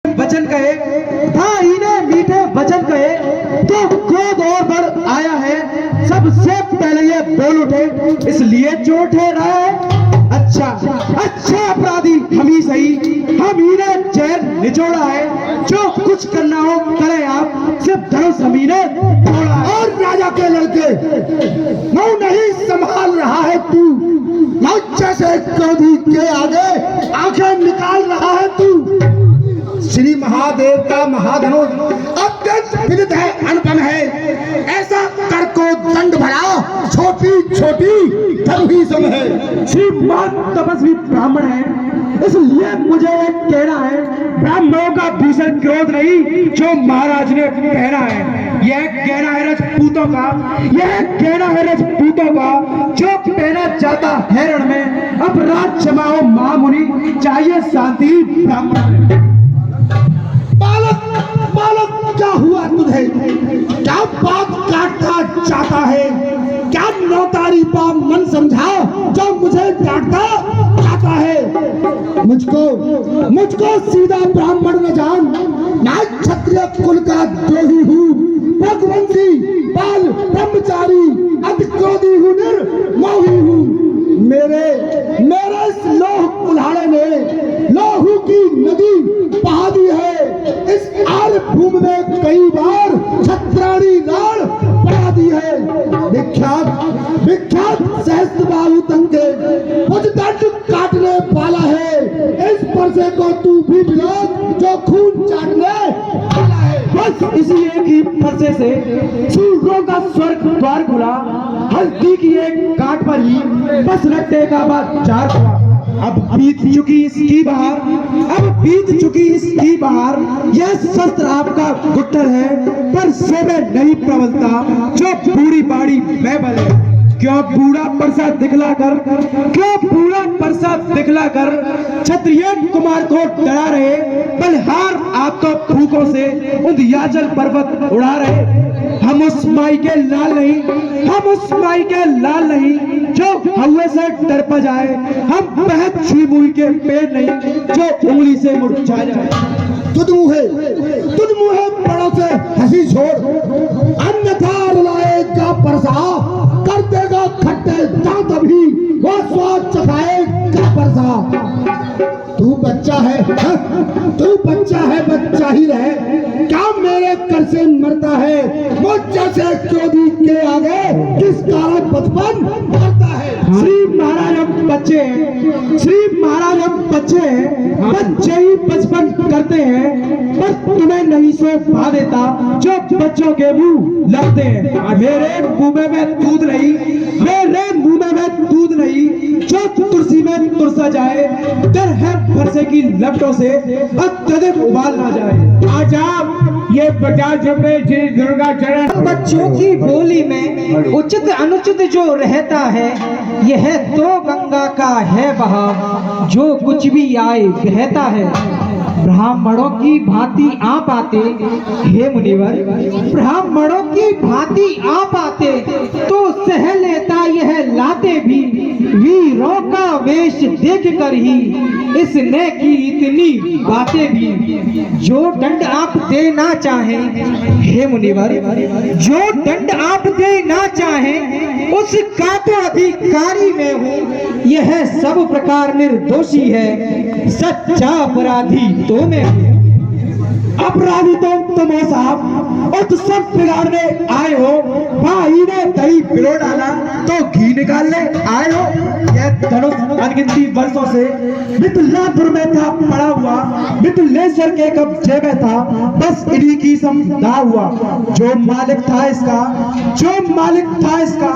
वचन कहे, भाई ने मीठे वचन कहे तो क्रोध और बढ़ आया है। सबसे पहले ये बोल उठे, इसलिए जो ठहरा है अच्छा अपराधी हम ही सही, हम ही ने जहर निचोड़ा है। जो कुछ करना हो करे आप, सिर्फ धनुष हम ही ने तोड़ा है। और राजा के लड़के मुंह नहीं संभाल रहा है तू, लज्जा से क्रोधी के आगे आंखें निकाल रहा है तू। श्री महादेव का महाधनुष अत्यंत विदित है, अनुपम है। ऐसा कर को दंड भरा छोटी छोटी धनु ही सम है। श्री महान तपस्वी ब्राह्मण है, इसलिए मुझे एक कहना है, ब्राह्मणों का भीषण क्रोध नहीं जो महाराज ने पहना है। यह कहना है राजपूतों का, यह कहना है राजपूतों का जो पहना जाता है रण में। अब राज जमाओ महामुनि, चाहिए शांति ब्राह्मण। बालक क्या हुआ तुझे? क्या बात काटना चाहता है? क्या नौतारी पा मन समझा जो मुझे डांटता चाहता है? मुझको सीधा ब्राह्मण न जान, मैं क्षत्रिय कुल का द्रोही हूँ, रघुवंशी बाल ब्रह्मचारी, अति क्रोधी हूँ, निर्मोही हूँ। मेरे इस लोह कुल्हाड़े ने लोहू की नदी बहा दी है। इस आर भूमि में कई बार छत्राणी राण बढ़ा दी है। विख्यात सहस्त्र बाहु तंगे मुझ दंड काटने वाला है। इस परसे को तू भी विरोध जो खून चाटने वाला है। बस इसी एक ही फरसे से सूरों का स्वर्ग द्वार खुला, हल्दी की एक काट पर ही बस रट्टे का बाजार खुला। अब बीत चुकी इसकी बहार, यह शस्त्र आपका गुट्टर है, पर सेवे नहीं प्रबलता जो बूढ़ी बाड़ी में बले। क्यों बूढ़ा परसा दिखलाकर क्षत्रिय कुमार को डरा रहे, बलिहार आप तो भूखों से उद्याचल पर्वत उड़ा रहे। हम उस माई के लाल नहीं जो हवा से डर पा जाए, हम बहत छुई मुई के पेड़ नहीं जो उंगली से मुरझा जाए। तुझ मुहे बड़ों से हंसी छोड़, अन्यथा रुलाएगा परसा, कर देगा खट्टे दांत अभी वो स्वाद चखाएगा परसा। तू बच्चा है बच्चा ही रहे, क्या मेरे कर से मरता है? मुझ जैसे क्रोधी के आगे किस कारण बचपन मरता है? श्री महाराज हम बच्चे हैं, बच्चे ही बचपन करते हैं, पर तुम्हें नहीं सो भा देता जो बच्चों के मुंह लगते हैं। मेरे मुंह में दूध नहीं जो तुलसी में तुरसा जाए, डर है फरसे की लपटों से अत्यधिक उबाल ना जाए। आजाब ये 50 रुपए श्री दुर्गा चरण। बच्चों की बोली में उचित अनुचित जो रहता है, यह तो गंगा का है बहाव, जो कुछ भी आए बहता है। ब्राह्मणों की भांति आप आते हे मुनिवर, ब्राह्मणों की भांति आप आते तो सह लेता यह लाते भी। वीरों का वेश देख कर ही इसने की इतनी बातें भी। जो दंड आप देना चाहें हे मुनिवर, जो दंड आप देना चाहें उसका तो अधिकारी मैं हूँ। यह सब प्रकार निर्दोषी है, सच्चा अपराधी तो मैं हूँ। अपराधी तो तुम हो साहब, और तुम सब बिगाड़ने आए हो। भाई ने दही पिरो डाला तो घी निकालने आए हो। यह धनुष अनगिनती वर्षों से मिथिलापुर में था पड़ा हुआ, मिथिलेश्वर के कब्जे में था, बस इन्हीं की समझा हुआ। जो मालिक था इसका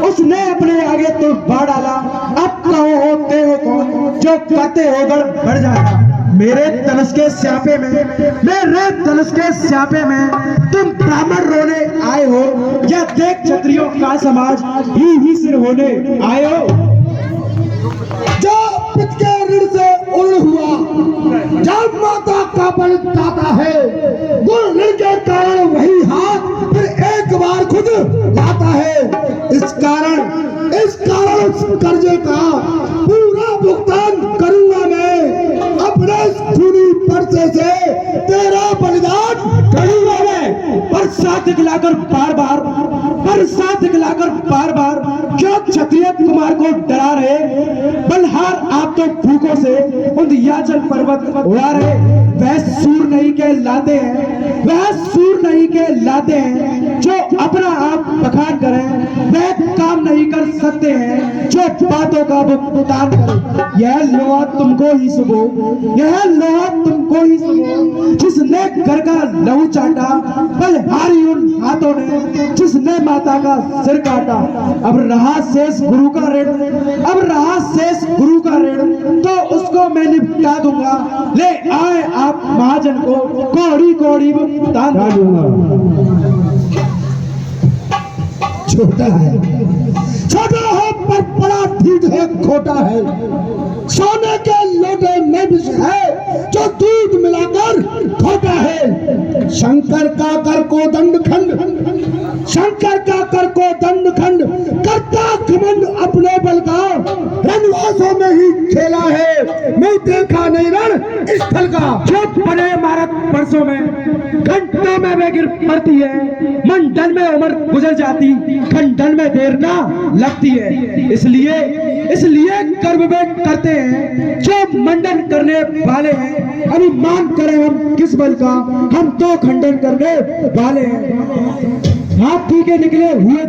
उसने अपने आगे तो बाढ़ डाला। अब कहो होते हो कौन जो करते हो बढ़ जाएगा। मेरे धनुष के स्यापे में तुम ब्राह्मण रोने आए हो, या देख क्षत्रियों का समाज ही सिर होने आए हो। जो पिता के ऋण से उड़ हुआ, जब माता का बल दाता है, गुण ऋण के कारण वही हाथ फिर एक बार खुद लाता है। इस कारण उस कर्जे का पूरा भुगतान करूंगा मैं। अपने खूनी परसे से दिखलाकर बार बार क्यों क्षत्रिय कुमार को डरा रहे? बलहार आप तो भूखों से विंध्याचल पर्वत उड़ा रहे। वह सूर नहीं कहलाते हैं जो अपना आप बखान करें, वह काम नहीं कर सकते हैं जो बातों का भुगतान करें। यह लोहा तुमको ही सुबो जिसने घर का लहू चाटा, बलहारी उन हाथों ने जिसने माता का सिर काटा। अब रहा शेष गुरु का ऋण तो उसको मैं निपटा दूंगा। ले आए आप महाजन को कौड़ी दान दूंगा। छोटा है पर बड़ा ठीक है, खोटा है। सोने के लोटे में विष है जो दूध मिलाकर खोटा है। शंकर का कर को दंड खंड करता घमंड अपने बल का। रणवासों में ही खेला है, मैं देखा नहीं रण स्थल का। जो बने इमारत परसों में घंटों में वे गिर पड़ती है। मंडल में उम्र गुजर जाती, खंडन में देर ना लगती है। इसलिए गर्व में करते हैं जो मंडन करने वाले हैं। अनुमान करें हम किस बल का, हम तो खंडन करने वाले हैं। हाथी के निकले हुए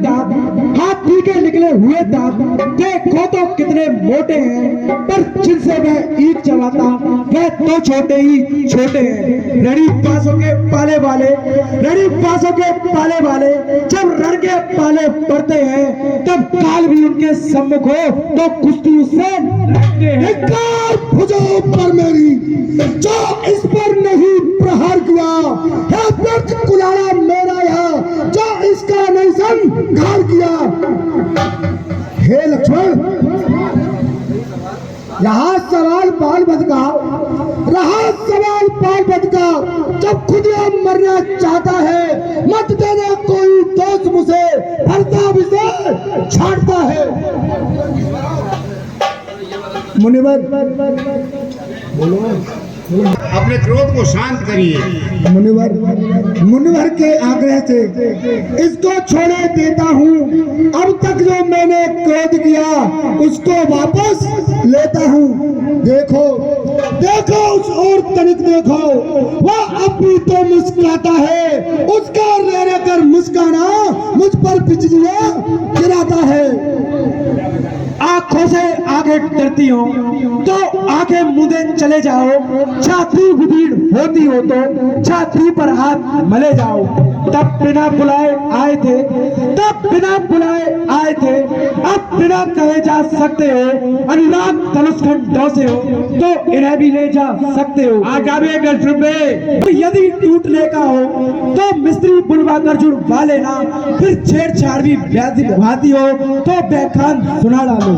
दांत देखो तो कितने मोटे हैं, पर जिनसे वह ईख चबाता वह तो छोटे हैं। रणि पासों के पाले वाले जब रण के पाले पड़ते हैं, तब काल भी उनके सम्मुख हो तो कुश्ती उससे लड़ते हैं। भुजों पर मेरी जो इस पर नहीं प्रहार किया है, व्यर्थ कुलाड़ा मेरा यहाँ जो इसका नहीं संघार किया। हे लक्ष्मण, रहा सवाल बाल बद का, जब खुद यह मरना चाहता है, मत देना कोई दोस्त मुझे, भरता भी से छाड़ता है। मुनिवर बोलो, अपने क्रोध को शांत करिए। मुनिवर के आग्रह से इसको छोड़े देता हूँ। अब तक जो मैंने क्रोध किया उसको वापस लेता हूँ। देखो उस ओर तनिक देखो, वह अब भी तो मुस्कुराता है। उसका रह कर मुस्काना मुझ पर बिजलियां गिराता है। आंखों से आगे डरती हो तो आंखें मूंदे चले जाओ। छाती भीड़ होती हो तो छाती पर हाथ मले जाओ। तब बिना बुलाए आए थे, अब बिना कहे जा सकते हो। अनुराग धनुष खंडों से हो तो इन्हें भी ले जा सकते हो। आ जावे तो यदि टूटने का हो तो मिस्त्री बुलवा जुड़वा लेना। फिर छेड़छाड़ भी भाती हो तो व्याख्यान सुना डालो।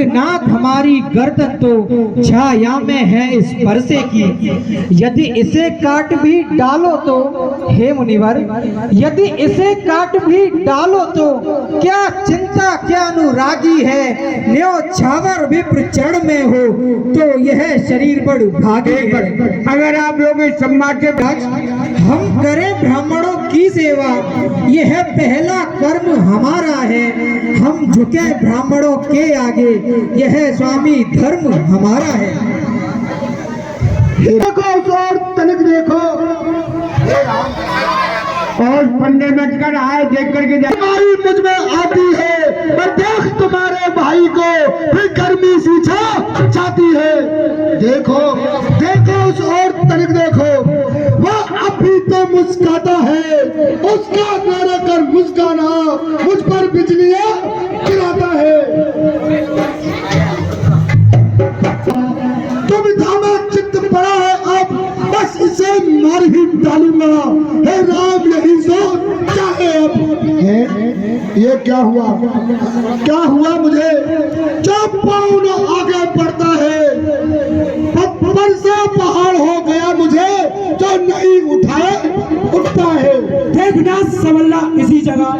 नाक हमारी गर्दन तो छाया में है इस परसे की, यदि इसे काट भी डालो तो, हे मुनिवर, यदि इसे काट भी डालो तो क्या चिंता, क्या अनुरागी है। न्यो छावर विप्र चरण में हो तो यह शरीर बड़ भागे है। अगर आप लोग इस सम्मान के हम करें ब्राह्मणों की सेवा, यह पहला कर्म हमारा है। हम झुके ब्राह्मणों के आगे, यह स्वामी धर्म हमारा है। देखो और तनिक देखो, और पंडे में कर आए देख करके तुम्हारी मुझ में आती है, पर देख तुम्हारे भाई को फिर गर्मी सी छाती है। देखो उस और तनिक देखो, वह अब भी तो मुस्कुराता है। उसका मेरे कर मुस्काना मुझ पर बिजलियां गिराता है। तुम धामा चित्त पड़ा है, अब बस इसे मार ही डालूंगा। हे राम, यही सोच चाहे अब। ये क्या हुआ मुझे जब पाँव न आगे बढ़ता है। पत्थर से पहाड़ हो गया मुझे जो नहीं उठता है। देखना संवल्ला इसी जगह,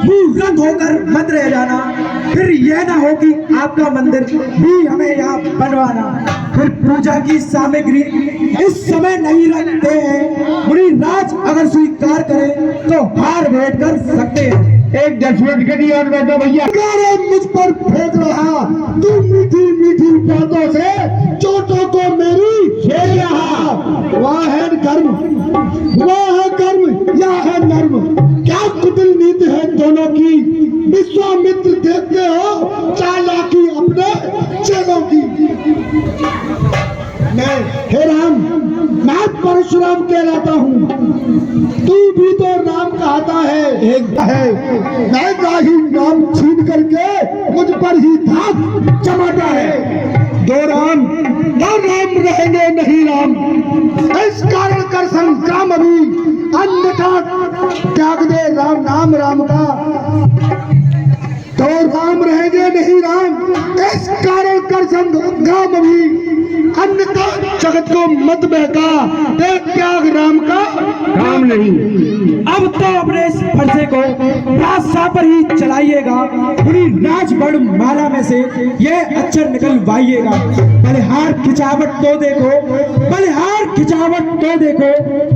मुंह रंग होकर मत रह जाना। फिर यह ना हो कि आपका मंदिर भी हमें यहाँ बनवाना। फिर पूजा की सामग्री इस समय नहीं रखते हैं। मुनिराज अगर स्वीकार करें तो हार भेंट कर सकते हैं। एक 10 मिनट के लिए और बैठो भैया। अरे मुझ पर फेंक रहा तू मीठी मीठी बातों से चोटों को मेरी फेंक रहा। वह है कर्म, वह है कर्म या है नर्म, क्या कुटिल नीति है दोनों की। विश्वामित्र देखते हो चालाकी अपने चेलों की। मैं हे राम, मैं परशुराम कहलाता हूँ, तू भी तो राम कहता है। एक है मैं राही नाम छीन करके मुझ पर ही धाक चमाता है। दो राम रहेंगे नहीं राम, इस कारण कर संग्राम अभी अन्यथा त्याग दे राम नाम राम का। तो राम रहेंगे नहीं राम, इस कारण कर संग्राम अभी अन्यथा जगत को मत बहका दे त्याग राम का काम नहीं। अब तो अपने इस फरसे को रास्ता पर ही चलाइएगा। पूरी राजबड़ माला में से ये अक्षर निकलवाइएगा। बलिहार खिंचावट तो देखो, बलिहार खिंचावट तो देखो।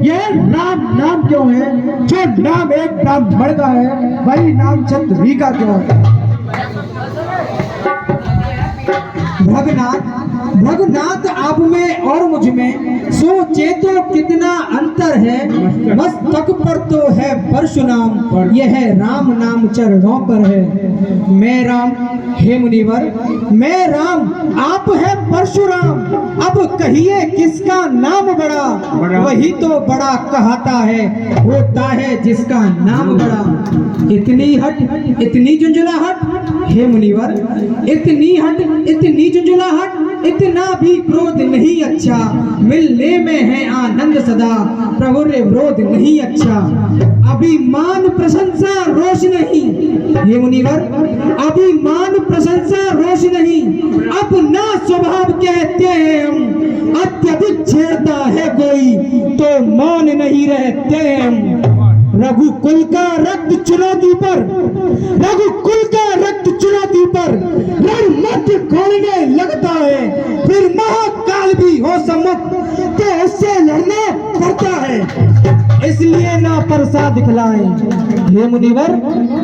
ये राम नाम क्यों है? जो नाम एक ब्राह्मण का है वही नाम क्षत्रिय का क्यों है? भगनाथ भगनाथ आप में और मुझ में सोचे तो कितना अंतर है। मस्तक पर तो है परशुराम, यह राम नाम चरणों पर है। मैं राम हे मुनिवर, मैं राम आप है परशुराम। अब कहिए किसका नाम बड़ा? वही तो बड़ा कहता है, होता है जिसका नाम बड़ा। इतनी हट इतनी झुंझुलाहट हे मुनिवर, इतनी हट इतनी झुंझुलाहट, इतना भी क्रोध नहीं अच्छा। मिलने में है आनंद सदा, प्रभु रे विरोध नहीं अच्छा। अभिमान प्रशंसा रोष नहीं हे मुनिवर, अभिमान प्रशंसा रोष नहीं। अपना स्वभाव कहते हैं हम, अत्यधिक छेड़ता है कोई तो मान नहीं रहते हम। रघुकुल का रक्त चुनौती पर, रघुकुल का रक्त चुनौती पर रण मध्य खोलने लगता है। फिर महाकाल भी हो सम्मुख तो उससे लड़ना पड़ता है। इसलिए ना परसा दिखलाएं हे मुनिवर,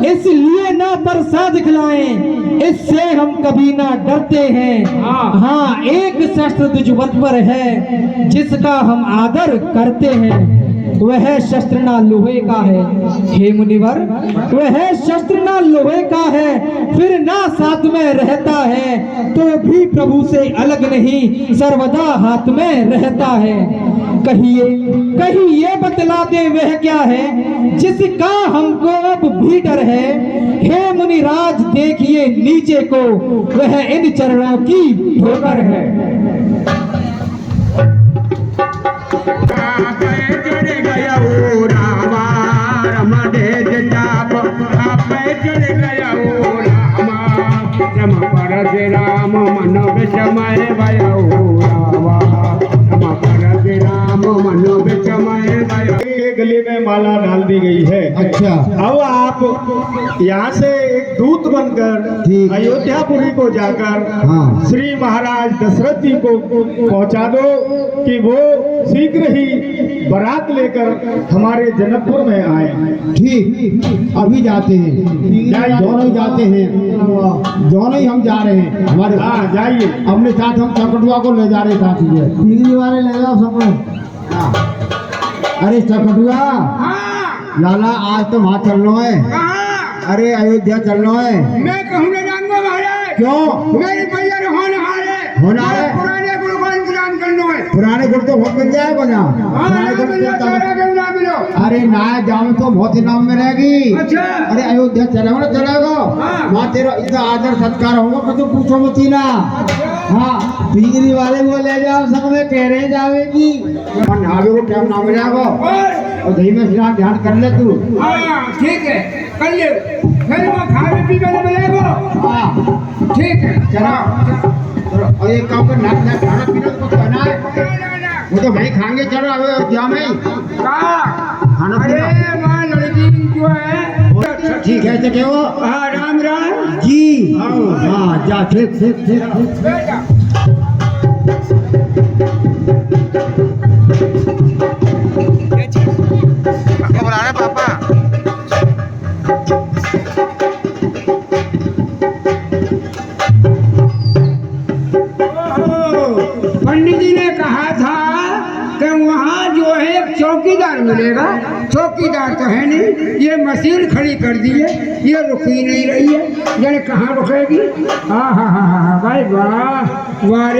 इसलिए ना परसा दिखलाएं, इससे हम कभी ना डरते हैं। हाँ एक शस्त्र दुष्वत पर है जिसका हम आदर करते हैं, वह शस्त्र ना लोहे का है हे मुनिवर, वह शस्त्र ना लोहे का है। फिर ना साथ में रहता है तो भी प्रभु से अलग नहीं, सर्वदा हाथ में रहता है। कहिए कहिए बतला दे वह क्या है जिसका हमको अब भी डर है। हे मुनिराज देखिए नीचे को, वह इन चरणों की ठोकर है। राम मन विषमय भयो रावा, राम मन विषमय भयो। के गले में माला डाल दी गई है। अच्छा, अब आप यहाँ से एक दूत बनकर अयोध्यापुरी को जाकर हाँ। श्री महाराज दशरथ जी को पहुँचा दो कि वो शीघ्र ही बारात लेकर हमारे जनकपुर में आए। ठीक, अभी जाते हैं, दोनों ही जाते हैं, दोनों ही हम जा रहे हैं। हमारे हाँ जाइए। अपने साथ हम चकटुआ को ले जा रहे साथ ही बिजली वाले ले जाओ सब लोग। अरे चकटुआ लाला आज तो वहाँ चलना है। अरे अयोध्या चलना है। मैं कहूँ जानूंगा महाराज। क्यों? मेरे भैया होना है। पुराने गुरु का इंतजाम करना है। पुराने गुरु तो बहुत मिल जाएगा ना। पुराने गुरु अरे ना जाओ तो बहुत ही नाम में रहेगी। अच्छा। अरे अयोध्या चलेगा ना चलेगा, वहाँ तेरा इतना आदर सत्कार होगा कि तुम पूछो मत ही ना। हाँ बिजली वाले को ले जाओ, सब में कह रहे जावेगी। नहावे को टाइम ना मिल जाएगा और दही में स्नान ध्यान कर ले तू। ठीक है कर ले, फिर वो खाने पीने में मिलेगा। हाँ ठीक है चलो। और एक काम कर, नाक नाक खाना पीना तो कुछ करना है, वो तो भाई खाएंगे। चलो अयोध्या में खाना पीना। वहाँ लड़की जो है अच्छा ठीक है तो वो हाँ राम राम जी हाँ जा ठीक ठीक ठीक बुलाना पापा। पंडित जी ने कहा था कि वहाँ जो है एक चौकीदार मिलेगा। चौकीदार तो है नहीं, ये मशीन खड़ी कर दी है, ये रुकी नहीं रही है, यानी कहाँ रुकेगी। हाँ हाँ हाँ हाँ भाई वाह वाह रे।